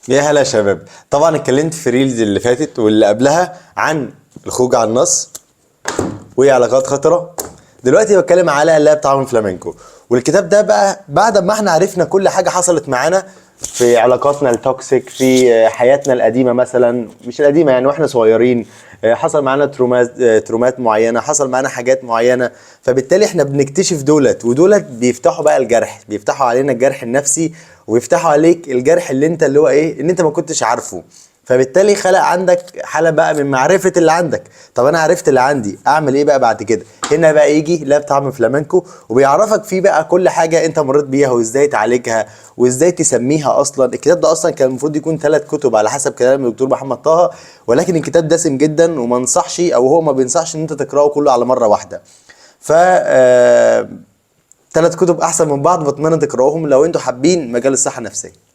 يا هلا يا شباب. طبعا اتكلمت في ريلز اللي فاتت واللي قبلها عن الخروج على النص وعلاقات خطرة. دلوقتي بتكلم على اللاب طعم فلامينكو، والكتاب ده بقى بعد ما احنا عرفنا كل حاجة حصلت معانا في علاقاتنا التوكسيك، في حياتنا القديمة مثلا، مش القديمة يعني واحنا صغيرين، حصل معانا ترومات معينة، حصل معانا حاجات معينة. فبالتالي احنا بنكتشف ودولت بيفتحوا بقى الجرح، بيفتحوا علينا الجرح النفسي، ويفتحوا عليك الجرح اللي انت اللي هو ايه اللي انت ما كنتش عارفه. فبالتالي خلق عندك حالة بقى من معرفة اللي عندك. طب انا عرفت اللي عندي، اعمل ايه بقى بعد كده؟ هنا بقى يجي لاب طعم فلامنكو وبيعرفك فيه بقى كل حاجة انت مريت بيها وازاي تعالجها وازاي تسميها. اصلا الكتاب ده اصلا كان المفروض يكون 3 كتب على حسب كلام الدكتور محمد طه، ولكن الكتاب دسم جدا وما انصحش، او هو ما بينصحش ان انت تقراه كله على مرة واحدة. ف 3 كتب احسن من بعض، بتمنى تقراوهم لو انتوا حابين مجال الصحة النفسية.